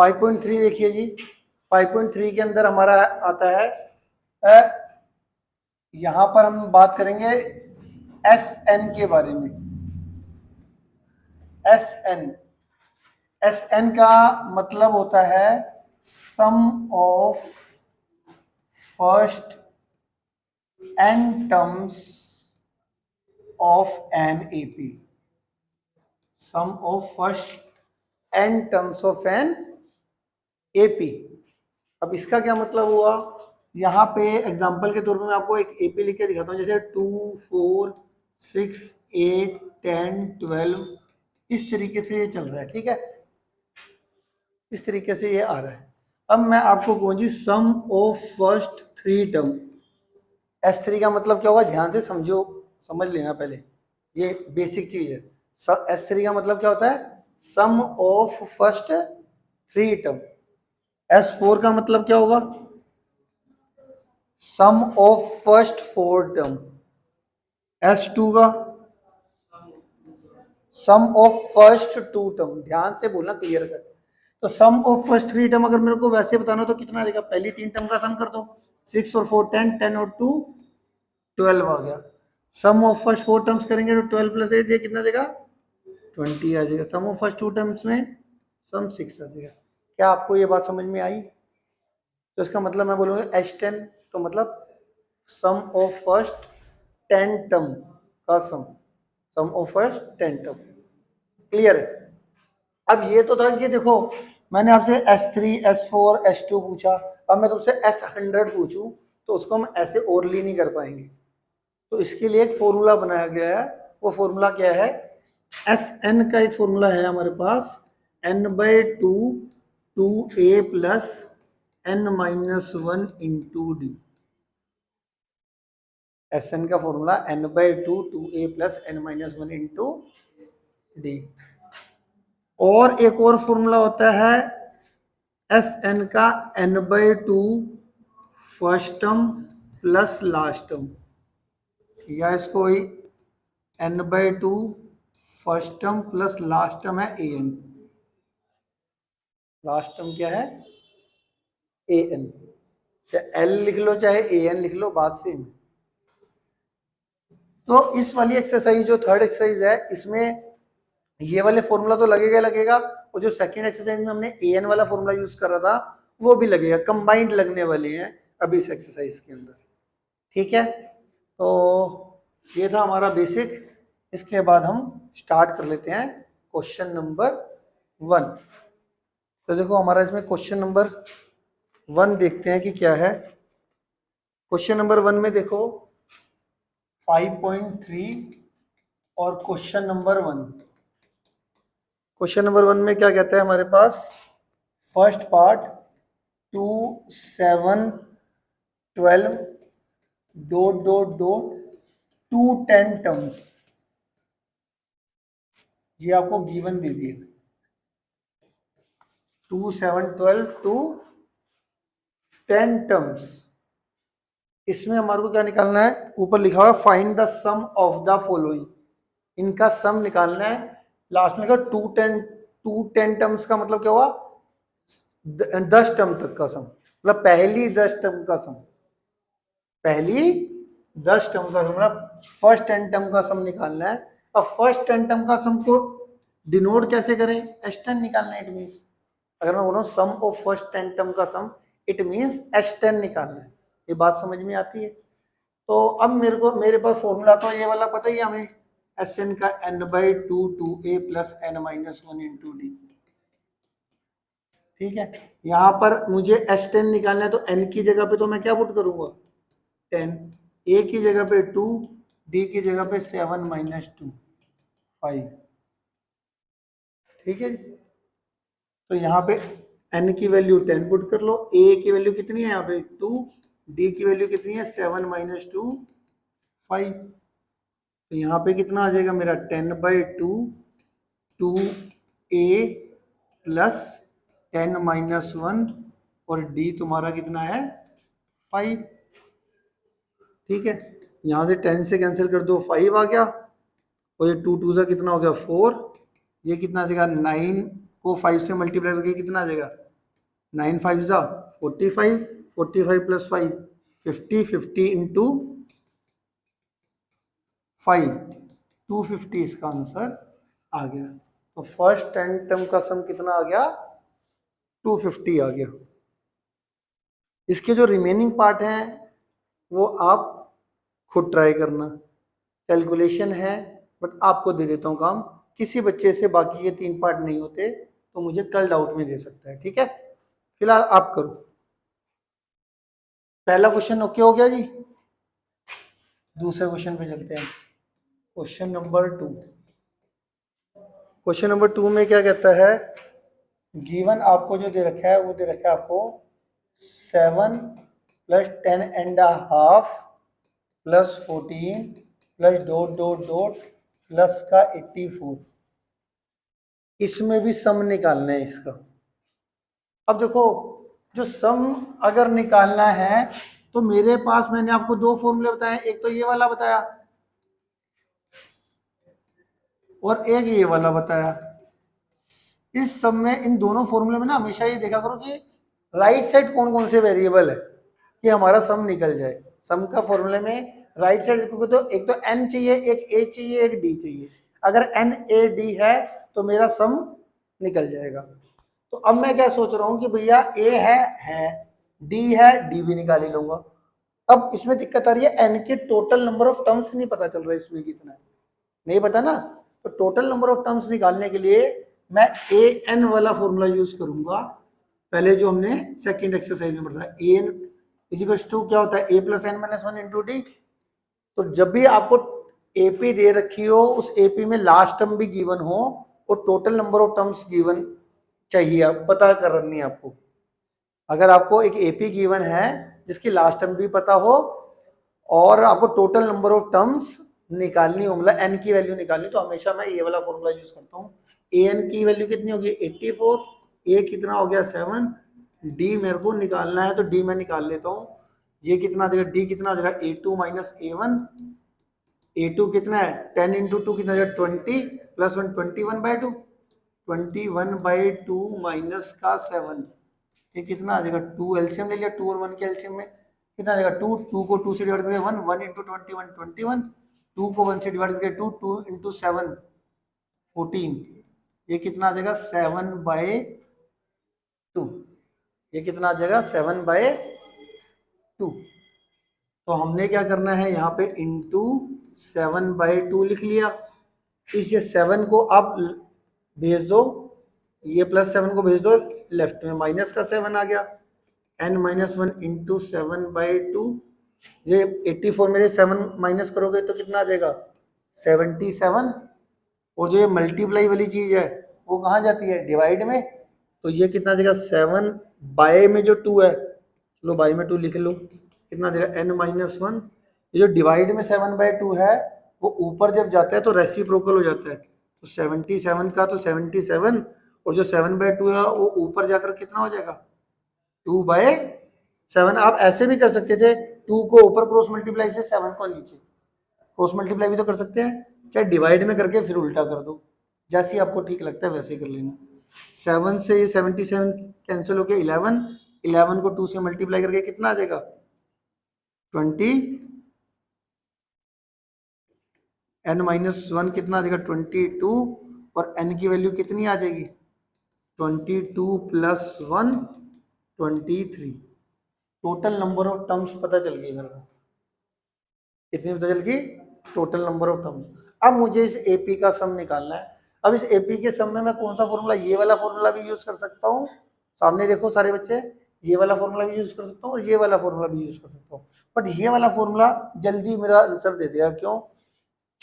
5.3 देखिए जी, 5.3 के अंदर हमारा आता है, यहां पर हम बात करेंगे एस एन के बारे में। एस एन का मतलब होता है sum of first n terms of an AP, sum of first n terms of an AP। अब इसका क्या मतलब हुआ, यहाँ पे एग्जांपल के तौर पे मैं आपको एक AP लिख के दिखाता हूँ, जैसे 2, 4, 6, 8, 10, 12, इस तरीके से ये चल रहा है, ठीक है, इस तरीके से ये आ रहा है। अब मैं आपको कहूँ जी सम ऑफ फर्स्ट 3 टर्म, S3 का मतलब क्या होगा, ध्यान से समझो, समझ लेना पहले, ये बेसिक चीज है। S3 का मतलब क्या होता है, sum of first 3 term. S4 का मतलब क्या होगा, सम ऑफ फर्स्ट 4 टर्म। S2 का सम ऑफ फर्स्ट 2 टर्म, ध्यान से बोलना, क्लियर कर। तो सम ऑफ फर्स्ट 3 टर्म अगर मेरे को वैसे बताना तो कितना आ जाएगा, पहली 3 टर्म का सम कर दो, 6 और 4 10, 10 और 2 12 आ गया। सम ऑफ फर्स्ट 4 टर्म्स करेंगे तो 12 प्लस 8 ये कितना देगा, 20 आ जाएगा। सम ऑफ फर्स्ट 2 टर्म्स में सम 6 आ जाएगा। क्या आपको ये बात समझ में आई? तो इसका मतलब मैं बोलूँगा H10, तो मतलब सम ऑफ फर्स्ट 10 टर्म का सम ऑफ फर्स्ट 10 टर्म। क्लियर है? अब ये तो था कि देखो मैंने आपसे S3, S4, S2 पूछा, अब मैं तुमसे S100 पूछूं तो उसको हम ऐसे ओरली नहीं कर पाएंगे। तो इसके लिए एक फॉर्मूला बनाया गया है, वो फॉर्मूला क्या है, एस एन का एक फॉर्मूला है हमारे पास, n/2 2a plus n-1 into D. S N का formula n/2 2a plus n-1 into D. और एक और फॉर्मूला होता है एस एन का n/2 first term plus last term, या इसको n/2 first term plus last term है an। लास्ट टर्म क्या है, an। चाहे l लिख लो चाहे an लिख लो, बात सेम। तो इस वाली एक्सरसाइज जो थर्ड एक्सरसाइज है, इसमें ये वाले फॉर्मूला तो लगेगा, और जो सेकंड एक्सरसाइज में हमने an वाला फॉर्मूला यूज कर रहा था वो भी लगेगा, कंबाइंड लगने वाले हैं अभी इस एक्सरसाइज के अंदर। ठीक है, तो ये था हमारा बेसिक। इसके बाद हम स्टार्ट कर लेते हैं क्वेश्चन नंबर 1। तो देखो हमारा इसमें क्वेश्चन नंबर 1 देखते हैं कि क्या है। क्वेश्चन नंबर 1 में देखो 5.3 और क्वेश्चन नंबर 1। क्वेश्चन नंबर 1 में क्या कहता है हमारे पास, first part 2, 7, 12 dot dot dot 2 10 terms, ये आपको गिवन दे दिए। 2, 7, 12 टू 10 टर्म्स। इसमें हमारे को क्या निकालना है, ऊपर लिखा हुआ find the sum of the following, इनका सम निकालना है। लास्ट में 2 10 टर्म्स का मतलब क्या हुआ, 10 टर्म तक का सम, मतलब पहली 10 टर्म का सम, पहली 10 टर्म का सम, मतलब फर्स्ट 10 टर्म का सम निकालना है। अब फर्स्ट 10 टर्म का सम को डिनोट कैसे करें, H10 निकालना है। इट मीन्स अगर मैं बोलूँ सम ऑफ फर्स्ट 10 टर्म का सम, इट मीन्स H10 निकालना है। ये बात समझ में आती है? तो अब मेरे पास फॉर्मूला तो ये वाला पता ही है हमें, Sn का n/2 2a plus n-1 into D. ठीक है, यहाँ पर मुझे H10 निकालना है, तो n की जगह पे तो मैं क्या पुट करूंगा, 10, a की जगह पे 2, d की जगह पे 7 - 2 5। ठीक है, तो यहाँ पे n की वैल्यू 10 पुट कर लो, a की वैल्यू कितनी है यहाँ पे 2, d की वैल्यू कितनी है 7 - 2 5। तो यहाँ पे कितना आ जाएगा मेरा 10/2 2a प्लस 10-1 और d तुम्हारा कितना है 5। ठीक है, यहाँ से 10 से कैंसिल कर दो, 5 आ गया, और ये 2 2 कितना हो गया 4, ये कितना देगा 9 को 5 से मल्टीप्लाई करके कितना आ जाएगा 9 5 जा 45, 45 प्लस 5 50, 50 इंटू 5 250 इसका आंसर आ गया। तो फर्स्ट 10 टर्म का सम कितना आ गया? 250 आ गया। इसके जो रिमेनिंग पार्ट हैं वो आप खुद ट्राई करना, कैलकुलेशन है, बट आपको दे देता हूँ काम। किसी बच्चे से बाकी के 3 पार्ट नहीं होते तो मुझे कल डाउट में दे सकता है, ठीक है। फिलहाल आप करो। पहला क्वेश्चन ओके हो गया जी। दूसरे क्वेश्चन पे चलते हैं। Question number 2। क्वेश्चन नंबर 2 में क्या कहता है, गिवन आपको जो दे रखा है वो दे रखा है आपको 7 plus 10 and half plus 14 plus dot dot dot plus का 84। इसमें भी सम निकालना है इसका। अब देखो, जो सम अगर निकालना है तो मेरे पास मैंने आपको 2 फॉर्मूले बताए, एक तो ये वाला बताया और एक ये वाला बताया। इस सम में इन दोनों फॉर्मूले में ना हमेशा ये देखा करो कि राइट साइड कौन कौन से वेरिएबल है कि हमारा सम निकल जाए। सम का फॉर्मूले में राइट साइड देखोगे तो एक तो n चाहिए, एक a चाहिए, एक d चाहिए। अगर n a d है तो मेरा सम निकल जाएगा। तो अब मैं क्या सोच रहा हूं कि भैया a है d है, d भी निकाल ही लूंगा। अब इसमें दिक्कत आ रही है, n के टोटल नंबर ऑफ टर्म्स नहीं पता चल रहा है इसमें कितना है, नहीं पता ना। तो टोटल नंबर ऑफ टर्म्स निकालने के लिए मैं ए एन वाला फॉर्मूला यूज करूंगा, पहले जो हमने सेकंड एक्सरसाइज में पढ़ा ए एन इजिकल टू क्या होता है, A plus N minus one into D. तो जब भी आपको एपी दे रखी हो, उस एपी में लास्ट टर्म भी गिवन हो और total number of terms given चाहिए, आप पता करनी है आपको। अगर आपको एक एपी गिवन है जिसकी लास्ट टर्म भी पता हो और आपको टोटल नंबर ऑफ टर्म्स निकालनी हो, मतलब एन की वैल्यू निकालनी, तो हमेशा मैं ये वाला फॉर्मूला यूज करता हूँ। ए एन की वैल्यू कितनी होगी 84, ए कितना हो गया 7, डी मेरे को निकालना है तो डी मैं निकाल लेता हूँ। ये कितना देगा, डी कितना हो जाएगा A2 माइनस A1। A2 कितना है 10 इंटू टू कितना हो जाएगा 20 प्लस 1 21/2, 21/2 माइनस का 7, ये कितना आ जाएगा 2 एलसीएम ले लिया, 2 और 1 के एलसीएम में कितना आ जाएगा 2, 2 को 2 से डिवाइड करके 1, 1 इंटू 21 21, 2 को 1 से डिवाइड करके 2, 2 इंटू 7 14, ये कितना आ जाएगा 7/2, ये कितना आ जाएगा 7/2। तो हमने क्या करना है यहाँ पे इंटू 7/2 लिख लिया। इस ये 7 को आप भेज दो, ये प्लस 7 को भेज दो लेफ्ट में, माइनस का 7 आ गया, n माइनस 1 इंटू 7/2। ये 84 में 7 माइनस करोगे तो कितना आ जाएगा 77। और जो ये मल्टीप्लाई वाली चीज है वो कहाँ जाती है डिवाइड में, तो ये कितना आ जाएगा 7 बाय में जो 2 है, चलो बाय में 2 लिख लो, कितना आ जाएगा n माइनस 1। ये जो डिवाइड में 7/2 है वो ऊपर जब जाता है तो रेसिप्रोकल हो जाता है, तो 77 का तो 77 और जो 7/2 है वो ऊपर जाकर कितना हो जाएगा 2/7। आप ऐसे भी कर सकते थे, 2 को ऊपर क्रॉस मल्टीप्लाई से 7 को नीचे क्रॉस मल्टीप्लाई भी तो कर सकते हैं, चाहे डिवाइड में करके फिर उल्टा कर दो, जैसे आपको ठीक लगता है वैसे ही कर लेना। 7 से ये 77 कैंसिल हो गया 11, 11 को 2 से मल्टीप्लाई करके कितना आ जाएगा 20, n माइनस 1 कितना आ जाएगा 22, और n की वैल्यू कितनी आ जाएगी 22 plus 1 23। Total number of terms पता चल गई मेरे को, कितनी पता चल गई टोटल नंबर ऑफ टर्म्स। अब मुझे इस एपी का सम निकालना है। अब इस एपी के सम में मैं कौन सा फॉर्मूला, ये वाला फॉर्मूला भी यूज कर सकता हूँ, सामने देखो सारे बच्चे, ये वाला फॉर्मूला भी यूज कर सकता हूँ और ये वाला फॉर्मूला भी यूज कर सकता हूँ, बट ये वाला फॉर्मूला जल्दी मेरा आंसर दे देगा। क्यों,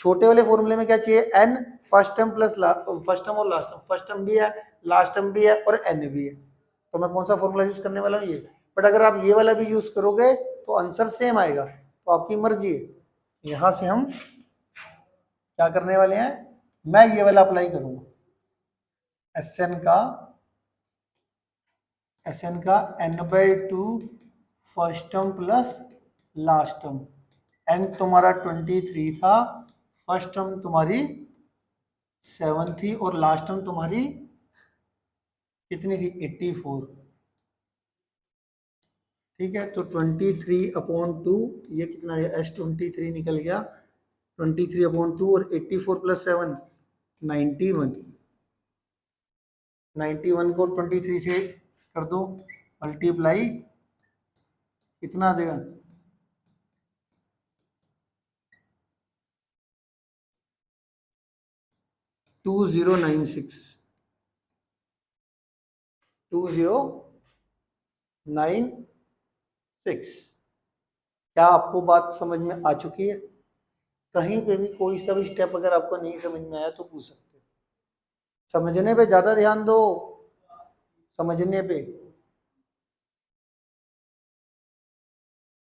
छोटे वाले फॉर्मूले में क्या चाहिए N first term plus first term और लास्ट टर्म, फर्स्ट टर्म भी है लास्ट टर्म भी है और एन भी है, तो मैं कौन सा फॉर्मूला यूज करने वाला हूँ ये। बट अगर आप ये वाला भी यूज करोगे तो आंसर सेम आएगा, तो आपकी मर्जी है। यहां से हम क्या करने वाले हैं, मैं ये वाला अप्लाई करूंगा, एस एन का n/2 first term plus last term. n तुम्हारा 23 था, फर्स्ट टर्म तुम्हारी 7 थी और लास्ट टर्म तुम्हारी कितनी थी 84। ठीक है, तो 23/2 ये कितना है, S23 निकल गया, 23/2 और 84 + 7 91, 91 को 23 से कर दो मल्टीप्लाई, कितना देगा 2096, 2096। क्या आपको बात समझ में आ चुकी है? कहीं पे भी कोई सा भी स्टेप अगर आपको नहीं समझ में आया तो पूछ सकते हो। समझने पे ज्यादा ध्यान दो, समझने पे।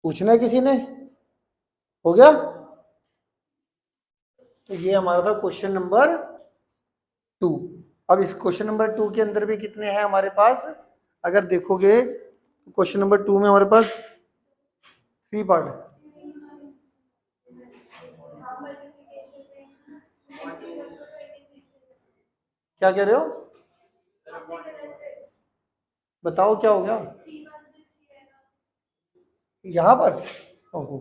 पूछना है किसी ने? हो गया? तो ये हमारा था क्वेश्चन नंबर 2। अब इस क्वेश्चन नंबर 2 के अंदर भी कितने हैं हमारे पास, अगर देखोगे क्वेश्चन नंबर 2 में हमारे पास 3 पार्ट है। क्या कह रहे हो? बताओ क्या हो गया यहाँ पर? ओहो,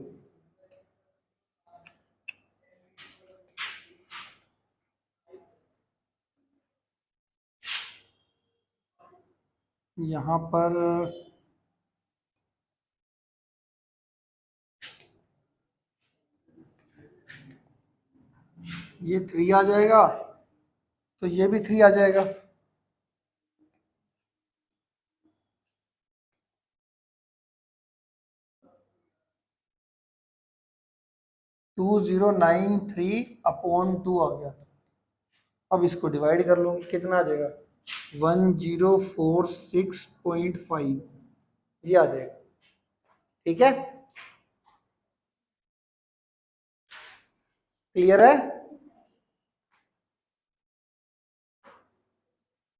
यहाँ पर ये 3 आ जाएगा, तो ये भी 3 आ जाएगा। टू 2093/2 आ गया। अब इसको डिवाइड कर लो, कितना आ जाएगा 1046.5, ये आ जाएगा। ठीक है, क्लियर है?